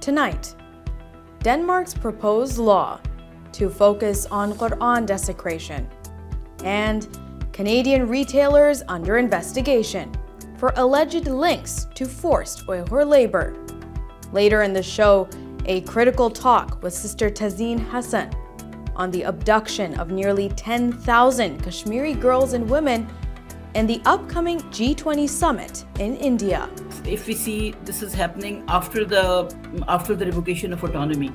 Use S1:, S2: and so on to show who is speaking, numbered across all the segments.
S1: Tonight, Denmark's proposed law to focus on Quran desecration, and Canadian retailers under investigation for alleged links to forced Uyghur labor. Later in the show, a critical talk with Sister Tazeen Hassan on the abduction of nearly 10,000 Kashmiri girls and women and the upcoming G20 summit in India.
S2: If we see this is happening after the revocation of autonomy.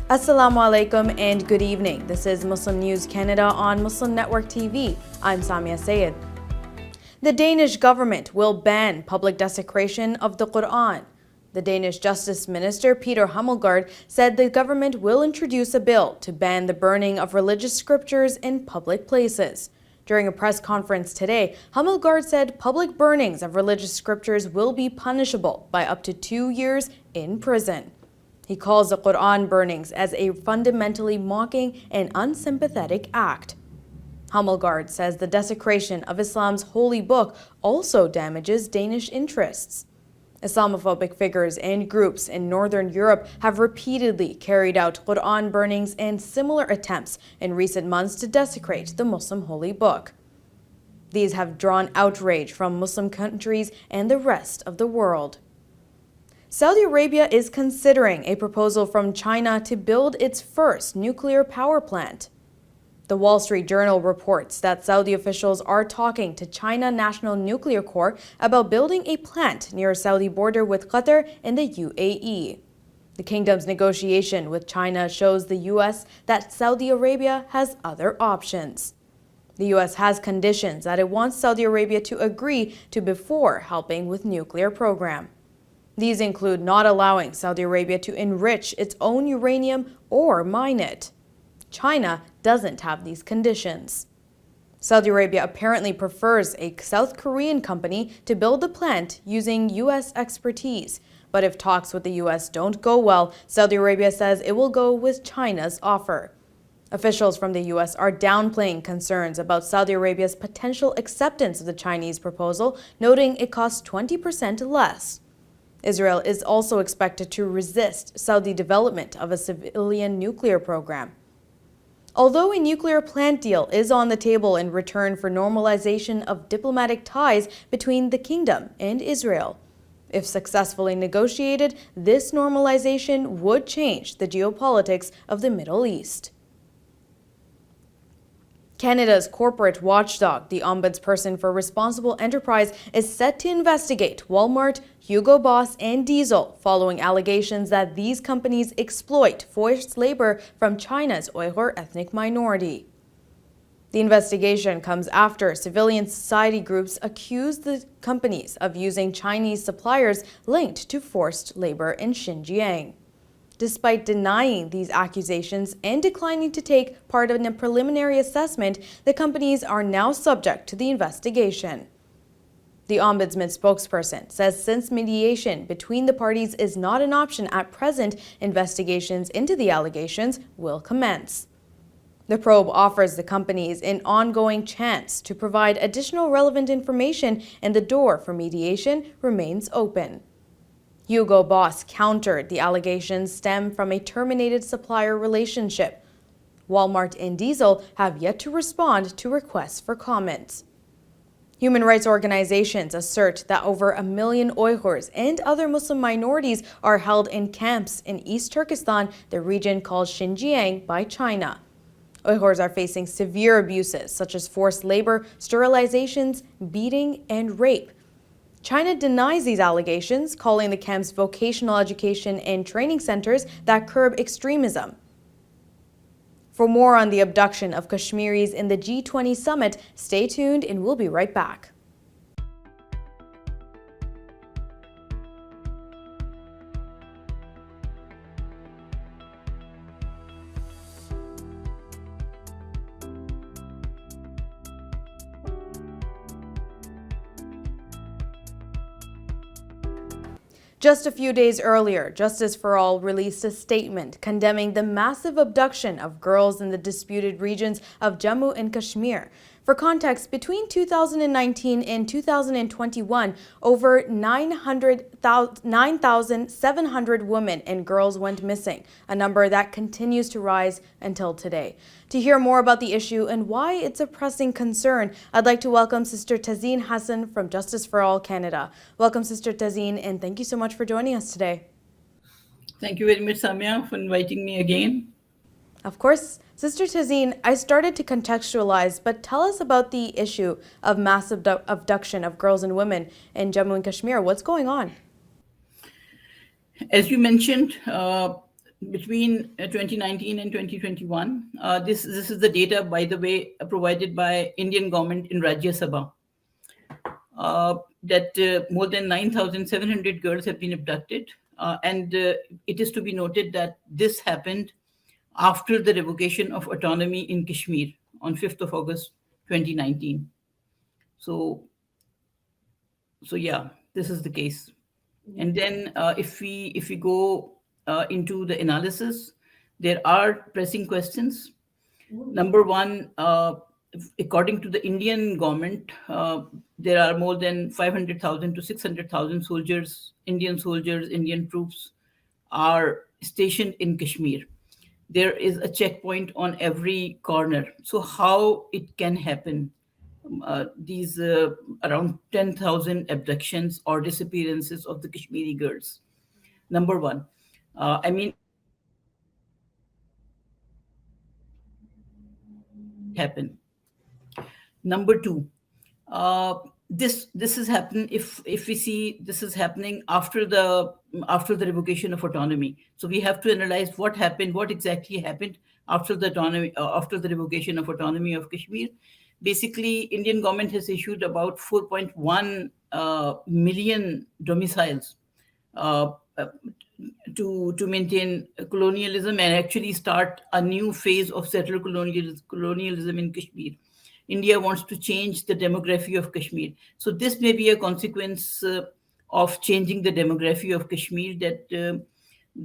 S1: Assalamu alaikum and good evening. This is Muslim News Canada on Muslim Network TV. I'm Saamiyah Syed. The Danish government will ban public desecration of the Quran. The Danish Justice Minister Peter Hummelgaard said the government will introduce a bill to ban the burning of religious scriptures in public places. During a press conference today, Hummelgaard said public burnings of religious scriptures will be punishable by up to 2 years in prison. He calls the Quran burnings as a fundamentally mocking and unsympathetic act. Hummelgaard says the desecration of Islam's holy book also damages Danish interests. Islamophobic figures and groups in Northern Europe have repeatedly carried out Quran burnings and similar attempts in recent months to desecrate the Muslim holy book. These have drawn outrage from Muslim countries and the rest of the world. Saudi Arabia is considering a proposal from China to build its first nuclear power plant. The Wall Street Journal reports that Saudi officials are talking to China National Nuclear Corps about building a plant near Saudi border with Qatar and the UAE. The kingdom's negotiation with China shows the U.S. that Saudi Arabia has other options. The U.S. has conditions that it wants Saudi Arabia to agree to before helping with nuclear program. These include not allowing Saudi Arabia to enrich its own uranium or mine it. China doesn't have these conditions. Saudi Arabia apparently prefers a South Korean company to build the plant using U.S. expertise. But if talks with the U.S. don't go well, Saudi Arabia says it will go with China's offer. Officials from the U.S. are downplaying concerns about Saudi Arabia's potential acceptance of the Chinese proposal, noting it costs 20% less. Israel is also expected to resist Saudi development of a civilian nuclear program. Although a nuclear plant deal is on the table in return for normalization of diplomatic ties between the kingdom and Israel, if successfully negotiated, this normalization would change the geopolitics of the Middle East. Canada's corporate watchdog, the Ombudsperson for Responsible Enterprise, is set to investigate Walmart, Hugo Boss, and Diesel following allegations that these companies exploit forced labor from China's Uyghur ethnic minority. The investigation comes after civilian society groups accuse the companies of using Chinese suppliers linked to forced labor in Xinjiang. Despite denying these accusations and declining to take part in a preliminary assessment, the companies are now subject to the investigation. The Ombudsman spokesperson says since mediation between the parties is not an option at present, investigations into the allegations will commence. The probe offers the companies an ongoing chance to provide additional relevant information, and the door for mediation remains open. Hugo Boss countered the allegations stem from a terminated supplier relationship. Walmart and Diesel have yet to respond to requests for comments. Human rights organizations assert that over 1 million Uyghurs and other Muslim minorities are held in camps in East Turkestan, the region called Xinjiang, by China. Uyghurs are facing severe abuses such as forced labor, sterilizations, beating, and rape. China denies these allegations, calling the camps vocational education and training centers that curb extremism. For more on the abduction of Kashmiris in the G20 summit, stay tuned and we'll be right back. Just a few days earlier, Justice for All released a statement condemning the massive abduction of girls in the disputed regions of Jammu and Kashmir. For context, between 2019 and 2021, over 9,700 women and girls went missing, a number that continues to rise until today. To hear more about the issue and why it's a pressing concern, I'd like to welcome Sister Tazeen Hassan from Justice for All Canada. Welcome, Sister Tazeen, and thank you so much for joining us today.
S2: Thank you very much, Saamiyah, for inviting me again.
S1: Of course. Sister Tazeen, I started to contextualize, but tell us about the issue of mass abduction of girls and women in Jammu and Kashmir. What's going on?
S2: As you mentioned, between 2019 and 2021, this is the data, by the way, provided by Indian government in Rajya Sabha, that more than 9,700 girls have been abducted. And it is to be noted that this happened after the revocation of autonomy in Kashmir on 5th of August 2019. So yeah, this is the case. And then if we go into the analysis, there are pressing questions. Number one, according to the Indian government, there are more than 500,000 to 600,000 soldiers, Indian troops are stationed in Kashmir. There is a checkpoint on every corner. So how it can happen? These around 10,000 abductions or disappearances of the Kashmiri girls. Number one, happen. Number two, this is happening if we see this is happening after the revocation of autonomy. So we have to analyze what happened, what exactly happened after the revocation of autonomy of Kashmir. Basically, Indian government has issued about 4.1 million domiciles to maintain colonialism and actually start a new phase of settler colonialism in Kashmir. India wants to change the demography of Kashmir. So this may be a consequence of changing the demography of Kashmir, that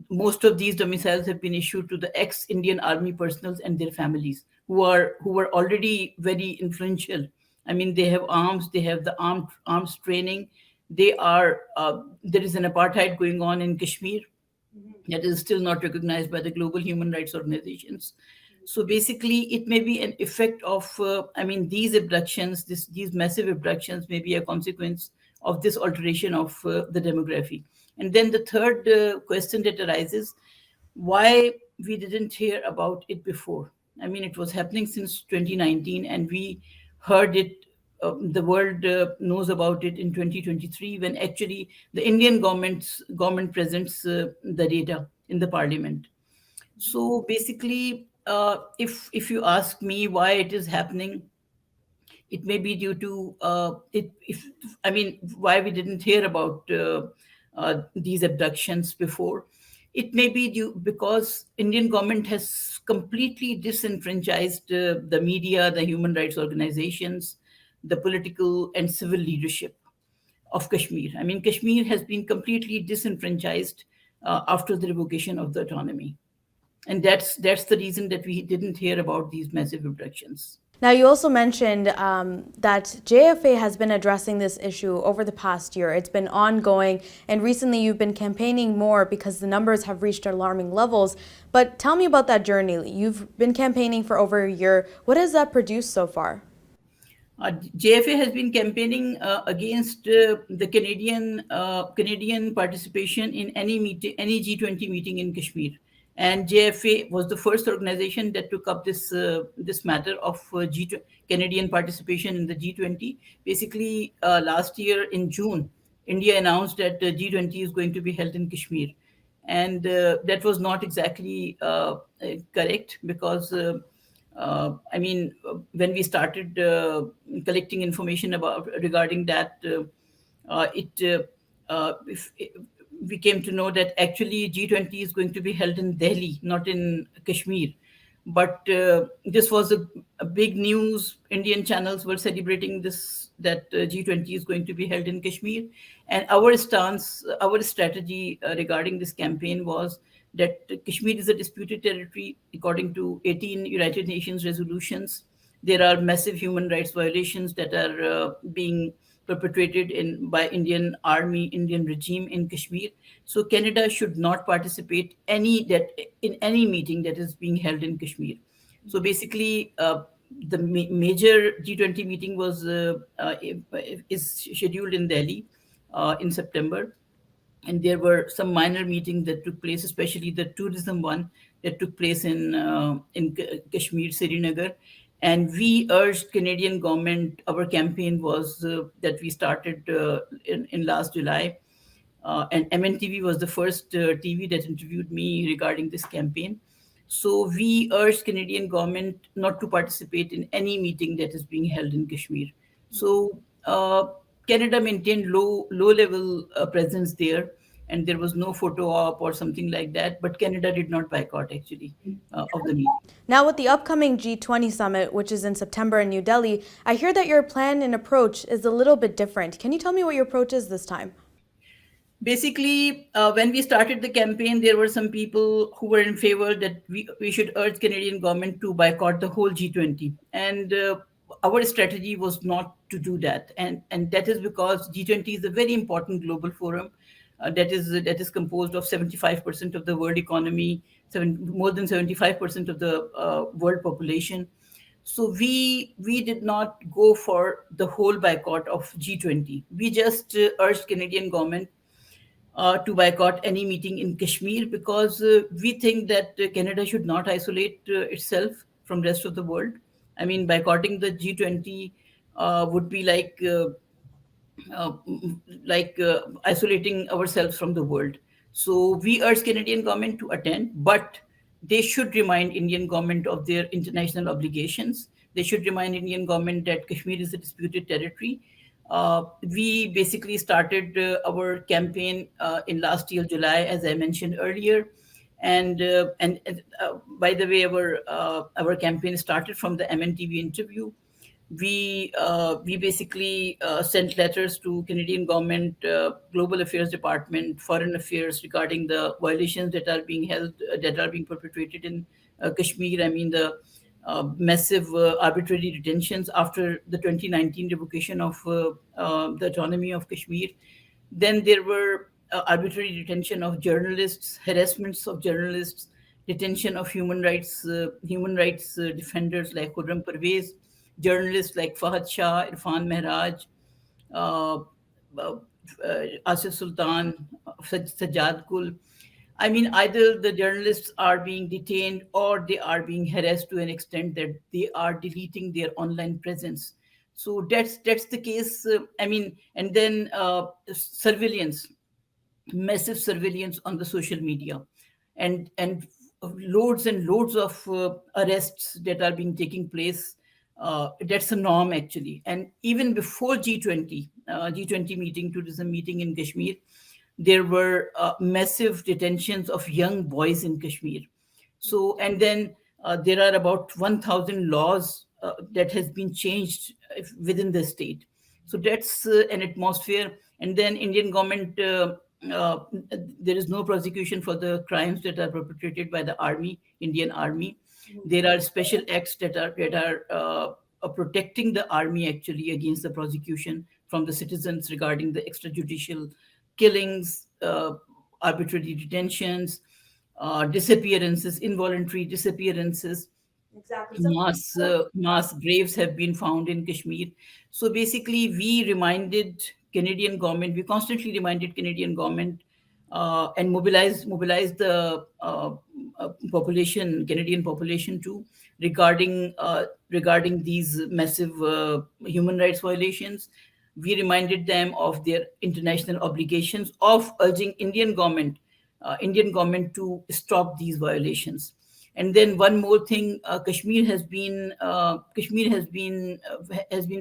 S2: most of these domiciles have been issued to the ex-Indian army personnel and their families who were already very influential. I mean, they have arms, they have the arms training. There is an apartheid going on in Kashmir that is still not recognized by the global human rights organizations. So basically, it may be an effect of, these abductions, these massive abductions may be a consequence of this alteration of the demography. And then the third question that arises, why we didn't hear about it before? I mean, it was happening since 2019, and we heard it, the world knows about it in 2023, when actually the Indian government presents the data in the parliament. So basically, if you ask me why it is happening, it may be due to why we didn't hear about these abductions before. It may be due because Indian government has completely disenfranchised the media, the human rights organizations, the political and civil leadership of Kashmir. I mean, Kashmir has been completely disenfranchised after the revocation of the autonomy. And that's the reason that we didn't hear about these massive abductions.
S1: Now, you also mentioned that JFA has been addressing this issue over the past year. It's been ongoing, and recently you've been campaigning more because the numbers have reached alarming levels. But tell me about that journey. You've been campaigning for over a year. What has that produced so far?
S2: JFA has been campaigning against the Canadian participation in any G20 meeting in Kashmir. And JFA was the first organization that took up this matter of Canadian participation in the G20. Basically, last year in June, India announced that the G20 is going to be held in Kashmir. And that was not exactly correct, because when we started collecting information regarding that, we came to know that actually G20 is going to be held in Delhi, not in Kashmir. But this was a big news. Indian channels were celebrating this, that G20 is going to be held in Kashmir. And our strategy regarding this campaign was that Kashmir is a disputed territory according to 18 United Nations resolutions. There are massive human rights violations that are being perpetrated by Indian army, Indian regime in Kashmir. So Canada should not participate in any meeting that is being held in Kashmir. So basically, the major G20 meeting is scheduled in Delhi in September, and there were some minor meetings that took place, especially the tourism one that took place in Kashmir, Srinagar. And we urged Canadian government. Our campaign was that we started in last July, and MNTV was the first TV that interviewed me regarding this campaign. So we urged Canadian government not to participate in any meeting that is being held in Kashmir. So Canada maintained low level presence there, and there was no photo op or something like that. But Canada did not boycott actually of the meeting.
S1: Now, with the upcoming G20 summit, which is in September in New Delhi, I hear that your plan and approach is a little bit different. Can you tell me what your approach is this time?
S2: Basically, when we started the campaign, there were some people who were in favor that we should urge Canadian government to boycott the whole G20. And our strategy was not to do that. And that is because G20 is a very important global forum that is composed of 75% of the world economy, more than 75% of the world population. So we did not go for the whole boycott of G20. We just urged Canadian government to boycott any meeting in Kashmir, because we think that Canada should not isolate itself from rest of the world. I mean, boycotting the G20 would be uh, isolating ourselves from the world. So we urge Canadian government to attend, but they should remind Indian government of their international obligations. They should remind Indian government that Kashmir is a disputed territory. We basically started our campaign in last year, July, as I mentioned earlier. And by the way, our campaign started from the MNTV interview. We basically sent letters to Canadian government, Global Affairs Department, Foreign Affairs, regarding the violations that are being perpetrated in Kashmir. I mean, the massive arbitrary detentions after the 2019 revocation of the autonomy of Kashmir. Then there were arbitrary detention of journalists, harassments of journalists, detention of human rights defenders like Khurram Parvez, journalists like Fahad Shah, Irfan Mehraj, uh, uh, Asif Sultan, Sajjad Kul. I mean, either the journalists are being detained or they are being harassed to an extent that they are deleting their online presence. So that's the case. I mean, and then surveillance, massive surveillance on the social media, and loads and loads of arrests that are being taking place. That's a norm actually. And even before G20 meeting, tourism meeting in Kashmir, there were massive detentions of young boys in Kashmir. So, and then there are about 1,000 laws that has been changed within the state. So that's an atmosphere. And then Indian government, uh, there is no prosecution for the crimes that are perpetrated by the army, Indian army. There are special acts that are protecting the army actually against the prosecution from the citizens regarding the extrajudicial killings, arbitrary detentions, disappearances, involuntary disappearances.
S1: Exactly.
S2: Mass graves have been found in Kashmir. So basically, we constantly reminded Canadian government and mobilized the Canadian population too, regarding these massive human rights violations. We reminded them of their international obligations of urging Indian government to stop these violations. And then one more thing, Kashmir has been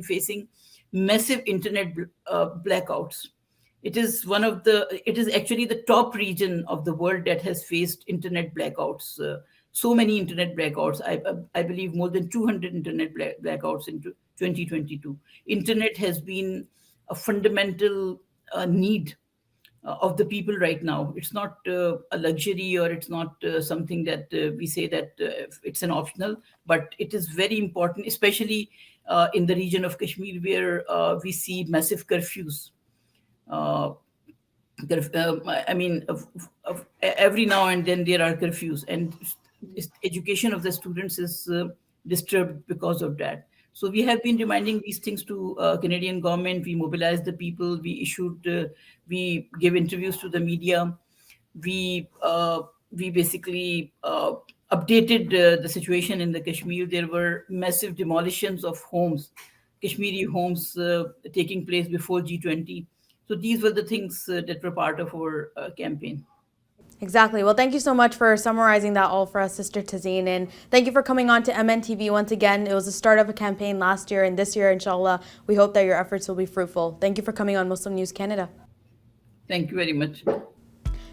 S2: facing massive internet blackouts. It is actually the top region of the world that has faced internet blackouts. So many internet blackouts. I believe more than 200 internet blackouts in 2022. Internet has been a fundamental need of the people right now. It's not a luxury, or it's not something that we say that it's an optional, but it is very important, especially in the region of Kashmir, where we see massive curfews. I mean, every now and then there are curfews, and education of the students is disturbed because of that. So we have been reminding these things to Canadian government. We mobilized the people. We gave interviews to the media. We basically updated the situation in the Kashmir. There were massive demolitions of homes, Kashmiri homes taking place before G20. So these were the things that were part of our campaign.
S1: Exactly. Well, thank you so much for summarizing that all for us, Sister Tazeen. And thank you for coming on to MNTV once again. It was the start of a campaign last year, and this year, inshallah, we hope that your efforts will be fruitful. Thank you for coming on Muslim News Canada.
S2: Thank you very much.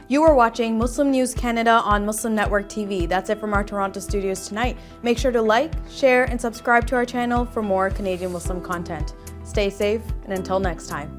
S1: You are watching Muslim News Canada on Muslim Network TV. That's it from our Toronto studios tonight. Make sure to like, share, and subscribe to our channel for more Canadian Muslim content. Stay safe, and until next time.